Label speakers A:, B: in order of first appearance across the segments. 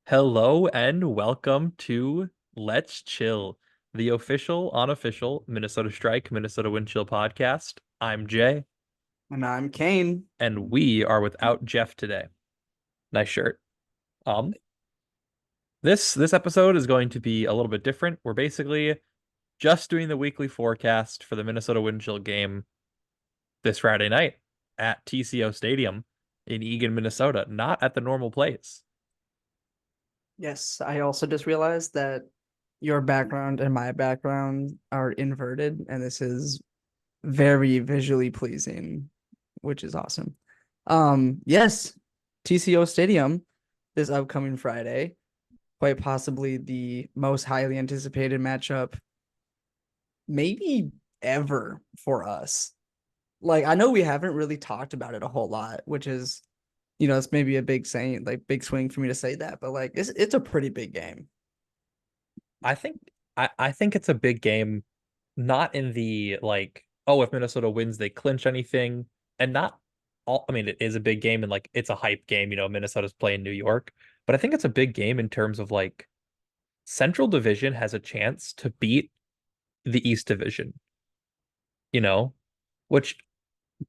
A: Hello and welcome to Let's Chill, the official, unofficial Minnesota Strike, Minnesota Wind Chill podcast. I'm Jay,
B: And I'm Caine.
A: and we are without Jeff today. Nice shirt. Um, this episode is going to be a little bit different. We're basically just doing the weekly forecast for the Minnesota Wind Chill game this Friday night at TCO Stadium in Eagan, Minnesota, not at the normal place.
B: Yes, I also just realized that your background and my background are inverted, and this is very visually pleasing, which is awesome. Yes, TCO Stadium this upcoming Friday, quite possibly the most highly anticipated matchup, maybe ever for us. Like, I know we haven't really talked about it a whole lot, which is, it's maybe a big saying, like big swing for me to say that, but like it's a pretty big game.
A: I think I think it's a big game, not in the like, oh, if Minnesota wins, they clinch anything, and not all. I mean, it is a big game and like it's a hype game. Minnesota's playing New York, but I think it's a big game in terms of like Central Division has a chance to beat the East Division. You know, which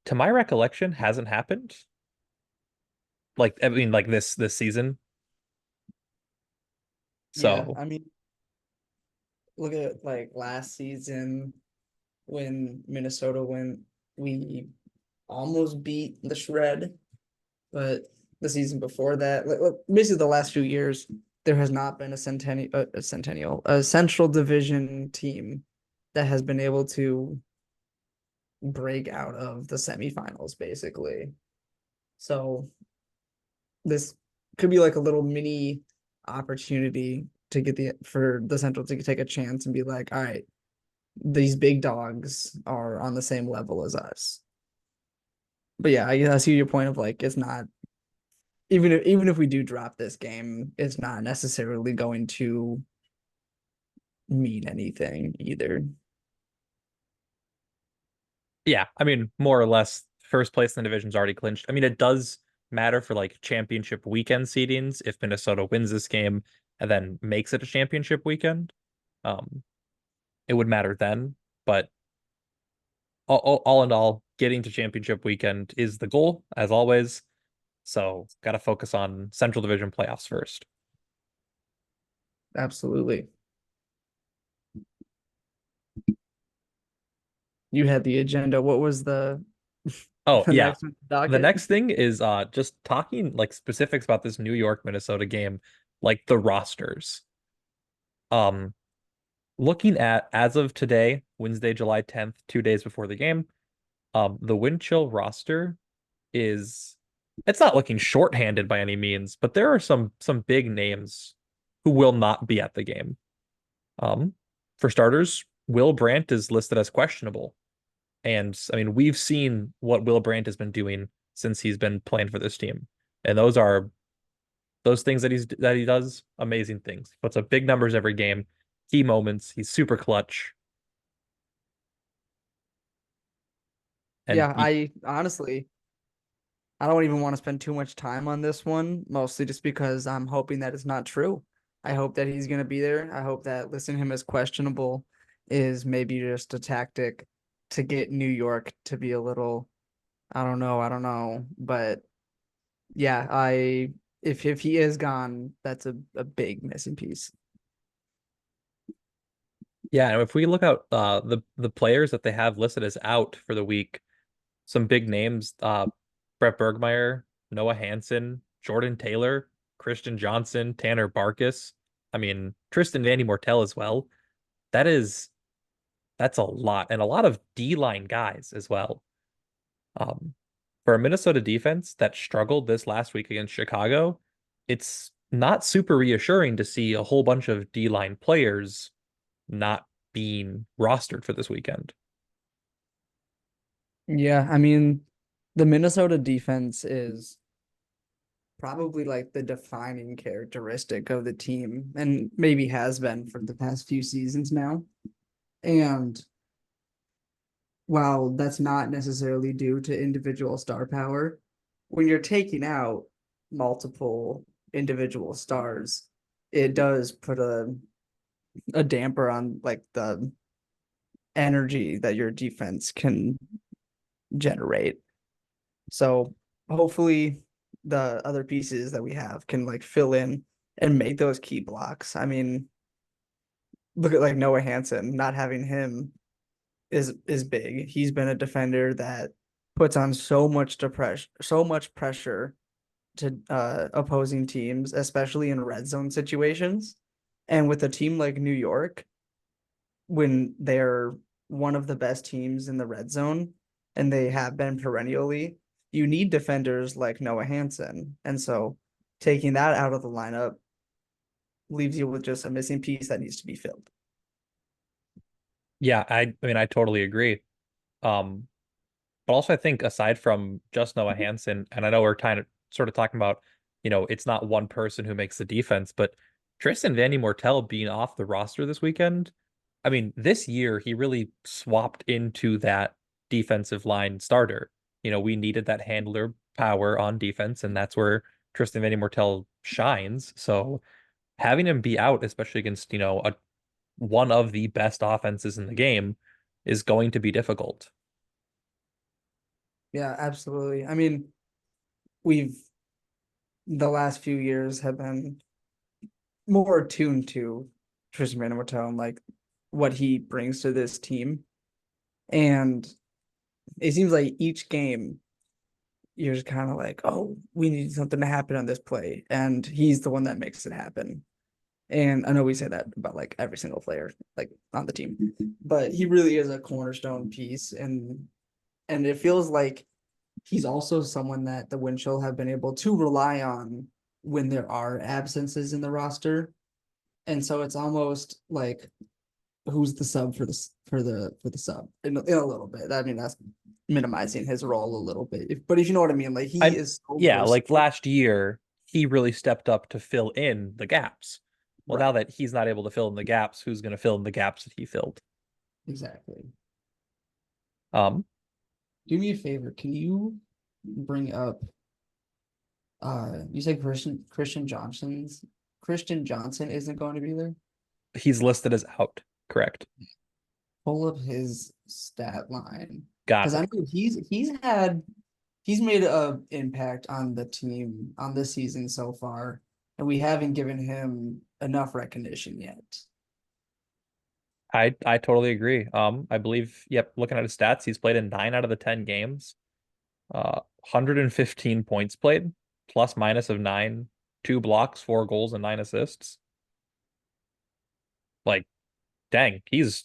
A: to my recollection hasn't happened. Like I mean, like this season.
B: Yeah,
A: So
B: I mean, look at like last season when Minnesota went, we almost beat the Shred, but the season before that, like, look, basically the last few years, there has not been a Central Division team that has been able to break out of the semifinals, basically. So this could be like a little mini opportunity to get the Central to take a chance and be like, all right, these big dogs are on the same level as us. But yeah, I see your point of like it's not even if we do drop this game, it's not necessarily going to mean anything either.
A: yeah, I mean, more or less, first place in the division's already clinched. I mean, it does matter for like championship weekend seedings if Minnesota wins this game and then makes it a championship weekend. Um, it would matter then, but all in all, getting to championship weekend is the goal, as always. So, got to focus on Central Division playoffs first.
B: Absolutely. You had the agenda. What was the
A: Oh,
B: the
A: yeah.
B: next one,
A: The
B: docket?
A: next thing is just talking like specifics about this New York Minnesota game, like the rosters. Um, Looking at as of today, Wednesday, July 10th, 2 days before the game, the wind chill roster is it's not looking shorthanded by any means, but there are some big names who will not be at the game. Um, for starters, Will Brandt is listed as questionable. And I mean, we've seen what Will Brandt has been doing since he's been playing for this team. And those things that he does, amazing things. Puts up big numbers every game, key moments. He's super clutch. And
B: Yeah, I honestly I don't even want to spend too much time on this one, mostly just because I'm hoping that it's not true. I hope that he's going to be there. I hope that listing him as questionable is maybe just a tactic to get New York to be a little, I don't know. But yeah, I if he is gone, that's a big missing piece.
A: yeah, and if we look at the players that they have listed as out for the week, some big names, Brett Bergmeyer, Noah Hansen, Jordan Taylor, Christian Johnson, Tanner Barkis. I mean, Tristan Vandy Mortel as well. That is that's a lot, and a lot of D-line guys as well. Um, for a Minnesota defense that struggled this last week against Chicago, it's not super reassuring to see a whole bunch of D-line players not being rostered for this weekend.
B: Yeah, I mean, the Minnesota defense is probably like the defining characteristic of the team and maybe has been for the past few seasons now. And while that's not necessarily due to individual star power, when you're taking out multiple individual stars, it does put a damper on like the energy that your defense can generate. So hopefully the other pieces that we have can like fill in and make those key blocks. I mean, look at like Noah Hansen, not having him is big. He's been a defender that puts on so much pressure to opposing teams, especially in red zone situations. And with a team like New York, when they're one of the best teams in the red zone, and they have been perennially, you need defenders like Noah Hansen. And so taking that out of the lineup leaves you with just a missing piece that needs to be filled.
A: Yeah, I mean I totally agree. Um, but also I think aside from just Noah Hansen, and I know we're kind of sort of talking about, it's not one person who makes the defense, but Tristan Vandy Mortel being off the roster this weekend, I mean, this year he really swapped into that defensive line starter. We needed that handler power on defense, and that's where Tristan Vandy Mortel shines. So having him be out, especially against, one of the best offenses in the game, is going to be difficult.
B: Yeah, absolutely. I mean, we've the last few years have been more attuned to Tristan Van and like what he brings to this team. And it seems like each game you're just kind of like, oh, we need something to happen on this play. And he's the one that makes it happen. And I know we say that about like every single player like on the team, but he really is a cornerstone piece. And it feels like he's also someone that the Winchell have been able to rely on when there are absences in the roster. And so it's almost like who's the sub for the sub in a little bit. I mean, that's minimizing his role a little bit. But if you know what I mean, like he
A: I
B: is so
A: Yeah, like
B: versatile.
A: last year, he really stepped up to fill in the gaps. Well, now
B: Right.
A: that he's not able to fill in the gaps, who's going to fill in the gaps that he filled?
B: Exactly.
A: Um,
B: Do me a favor. Can you bring up you said Christian Johnson isn't going to be there?
A: he's listed as out, correct?
B: Pull up his stat line.
A: Got
B: Because I
A: it.
B: know he's made a impact on the team on this season so far, and we haven't given him enough recognition yet.
A: I totally agree. I believe, yep, looking at his stats, he's played in 9 out of the 10 games. 115 points played, plus minus of 9, 2 blocks, 4 goals, and 9 assists. Like, dang, he's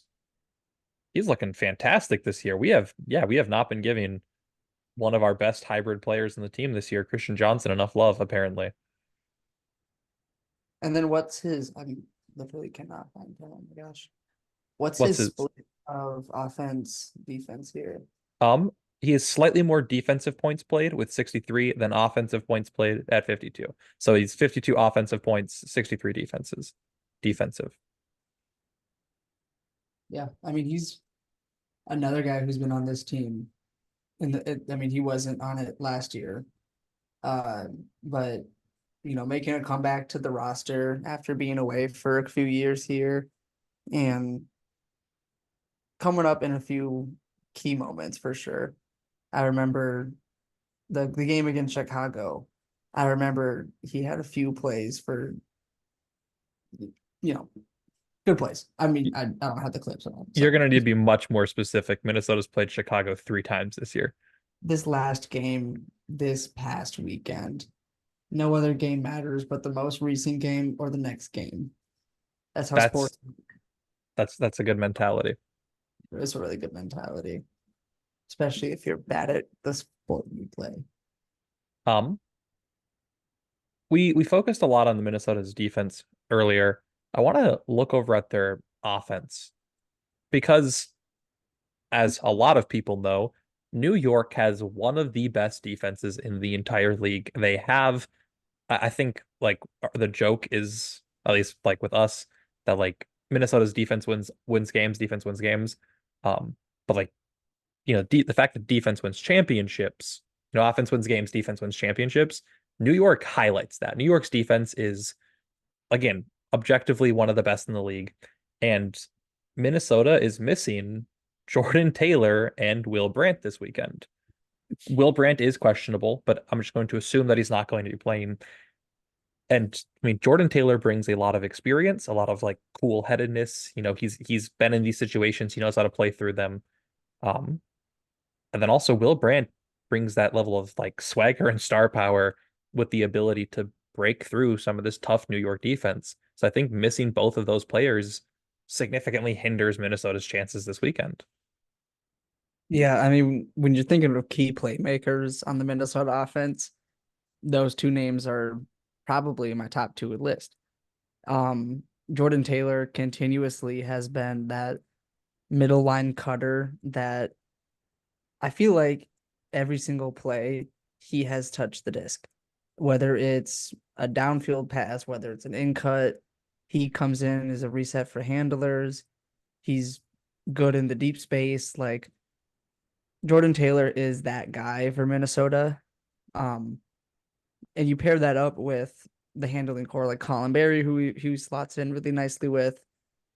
A: looking fantastic this year. We have not been giving one of our best hybrid players in the team this year, Christian Johnson, enough love, apparently.
B: And then what's his? I literally cannot find him. Oh my gosh. What's
A: What's
B: his
A: his
B: split of offense defense here?
A: um he has slightly more defensive points played with 63 than offensive points played at 52. So he's 52 offensive points, 63 defensive.
B: Yeah, I mean he's another guy who's been on this team. I mean he wasn't on it last year, uh, but making a comeback to the roster after being away for a few years here and coming up in a few key moments for sure. I remember the game against Chicago. I remember he had a few plays for you know good plays. I mean, I don't have the clips on,
A: You're
B: so
A: going to need to be much more specific. Minnesota's played Chicago 3 times this year.
B: this last game this past weekend, no other game matters but the most recent game or the next game. That's how
A: That's
B: sports
A: that's a good mentality.
B: is a really good mentality, especially if you're bad at the sport you play.
A: Um, we focused a lot on the Minnesota's defense earlier. I want to look over at their offense because, as a lot of people know, New York has one of the best defenses in the entire league. They have, I think, like the joke is, at least like with us, that like Minnesota's defense wins games, defense wins games. But like, the fact that defense wins championships, offense wins games, defense wins championships New York highlights that. New York's defense is, again, objectively one of the best in the league. And Minnesota is missing Jordan Taylor and Will Brandt this weekend. Will Brandt is questionable, but I'm just going to assume that he's not going to be playing. And I mean, Jordan Taylor brings a lot of experience, a lot of like cool headedness. He's been in these situations, he knows how to play through them. Um, and then also Will Brandt brings that level of like swagger and star power with the ability to break through some of this tough New York defense. So I think missing both of those players significantly hinders Minnesota's chances this weekend.
B: Yeah, I mean, when you're thinking of key playmakers on the Minnesota offense, those two names are probably my top two list. Um, Jordan Taylor continuously has been that middle line cutter that I feel like every single play he has touched the disc, whether it's a downfield pass, whether it's an in cut, he comes in as a reset for handlers. He's good in the deep space. Like Jordan Taylor is that guy for Minnesota. Um, and you pair that up with the handling core like Colin Berry, who slots in really nicely with,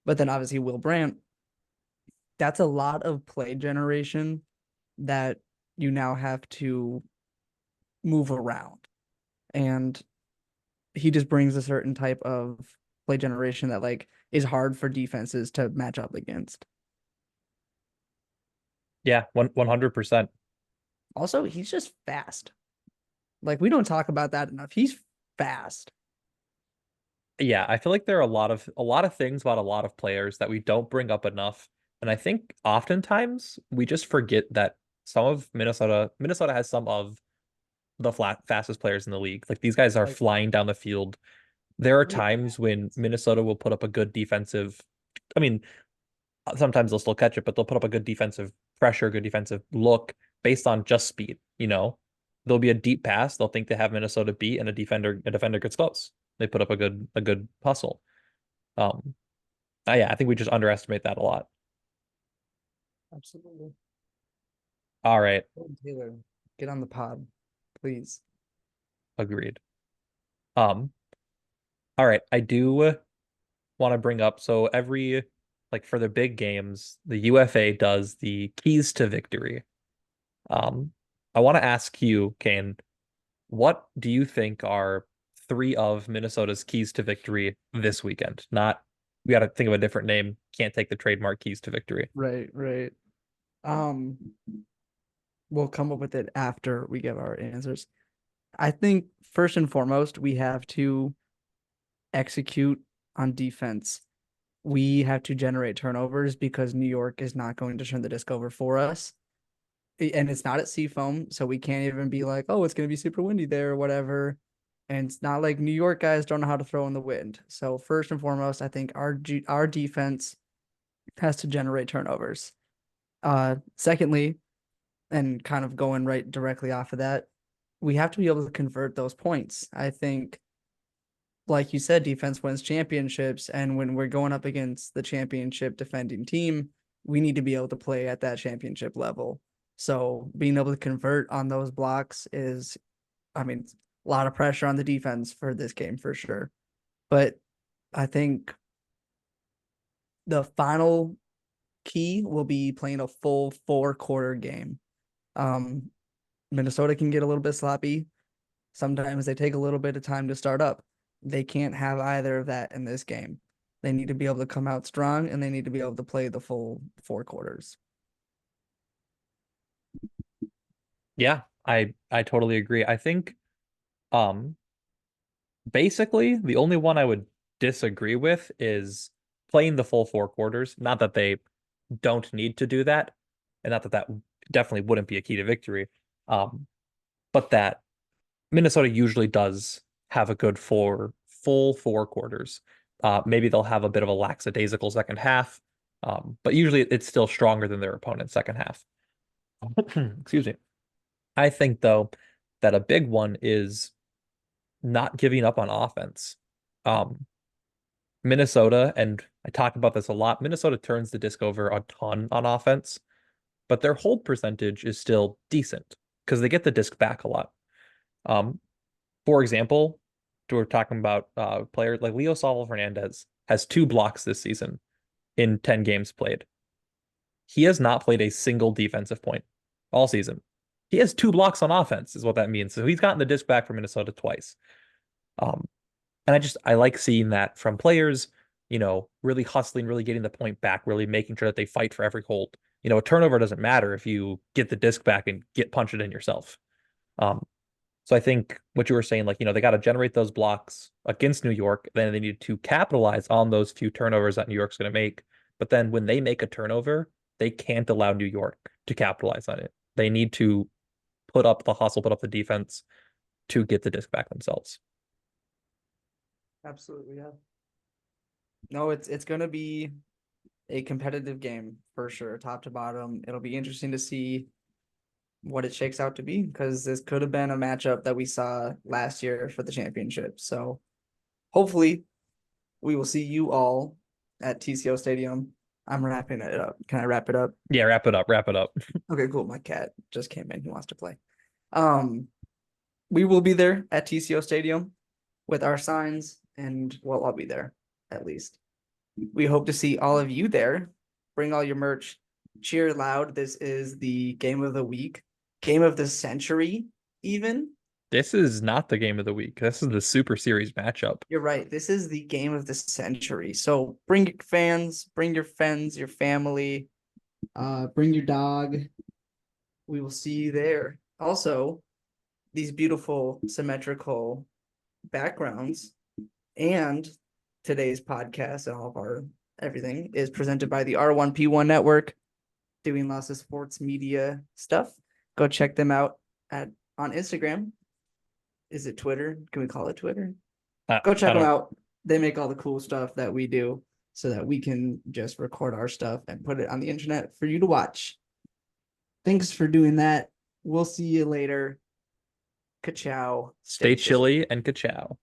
B: but then obviously Will Brandt. That's a lot of play generation that you now have to move around. And he just brings a certain type of play generation that like is hard for defenses to match up against.
A: Yeah, 100%.
B: Also, he's just fast. Like we don't talk about that enough. He's fast.
A: Yeah, I feel like there are a lot of things about a lot of players that we don't bring up enough. And I think oftentimes we just forget that some of Minnesota has some of the fastest players in the league. Like these guys are
B: Like
A: flying down the field. There are
B: yeah,
A: times when Minnesota will put up a good I mean, sometimes they'll still catch it, but they'll put up a good defensive pressure, good defensive look based on just speed. There'll be a deep pass, they'll think they have Minnesota beat, and a defender gets close. They put up a good hustle. Um, yeah, I think we just underestimate that a lot.
B: absolutely.
A: All right,
B: Taylor, get on the pod, please.
A: agreed. Um, all right, I do want to bring up so every like for the big games, the UFA does the keys to victory. Um, I want to ask you, Caine, what do you think are three of Minnesota's keys to victory this weekend? Not, we got to think of a different name. Can't take the trademark keys to victory.
B: Right, right. Um, we'll come up with it after we give our answers. I think first and foremost, we have to execute on defense. We have to generate turnovers because New York is not going to turn the disc over for us. And it's not at Seafoam, so we can't even be like, oh, it's going to be super windy there or whatever. And it's not like New York guys don't know how to throw in the wind. So first and foremost, I think our defense has to generate turnovers. Secondly, and kind of going right directly off of that, we have to be able to convert those points. I think, like you said, defense wins championships, and when we're going up against the championship defending team, we need to be able to play at that championship level. So being able to convert on those blocks is, I mean, a lot of pressure on the defense for this game for sure. But I think the final key will be playing a full 4-quarter game. Um, Minnesota can get a little bit sloppy. Sometimes they take a little bit of time to start up. They can't have either of that in this game. They need to be able to come out strong and they need to be able to play the full 4 quarters.
A: Yeah, I totally agree. I think um basically the only one I would disagree with is playing the full four quarters. Not that they don't need to do that, and not that that definitely wouldn't be a key to victory. But that Minnesota usually does have a good full four quarters. Maybe they'll have a bit of a lackadaisical second half, but usually it's still stronger than their opponent's second half. Excuse me. I think though that a big one is not giving up on offense. Um, Minnesota, and I talk about this a lot, Minnesota turns the disc over a ton on offense, but their hold percentage is still decent because they get the disc back a lot. Um, For example, we're talking about players like Leo Salvo Fernandez has 2 blocks this season in 10 games played. He has not played a single defensive point all season. He has 2 blocks on offense, is what that means. So he's gotten the disc back from Minnesota twice. Um, and I like seeing that from players, really hustling, really getting the point back, really making sure that they fight for every hold. A turnover doesn't matter if you get the disc back and punch it in yourself. Um, so I think what you were saying, like, they got to generate those blocks against New York, then they need to capitalize on those few turnovers that New York's going to make. But then when they make a turnover, they can't allow New York to capitalize on it. They need to put up the hustle, put up the defense to get the disc back themselves.
B: Absolutely, yeah. No, it's gonna be a competitive game for sure, top to bottom. It'll be interesting to see what it shakes out to be because this could have been a matchup that we saw last year for the championship. So hopefully we will see you all at TCO Stadium. I'm wrapping it up. Can I wrap it up?
A: Yeah, wrap it up, wrap it up.
B: Okay, cool. My cat just came in. He wants to play. Um, we will be there at TCO Stadium with our signs, and well, I'll be there at least. We hope to see all of you there. Bring all your merch. Cheer loud. This is the game of the week, game of the century, even.
A: This is not the game of the week. This is the Super Series matchup.
B: You're right. This is the game of the century. So bring your fans, bring your friends, your family, bring your dog. We will see you there. Also, these beautiful symmetrical backgrounds and today's podcast and all of our everything is presented by the R1P1 network doing lots of sports media stuff. Go check them out on Instagram. Is it Twitter? Can we call it Twitter? Go check
A: I
B: them
A: don't.
B: out. They make all the cool stuff that we do so that we can just record our stuff and put it on the internet for you to watch. Thanks for doing that. We'll see you later. Ka-chow.
A: Stay
B: Stay chilly.
A: chilly and ka-chow.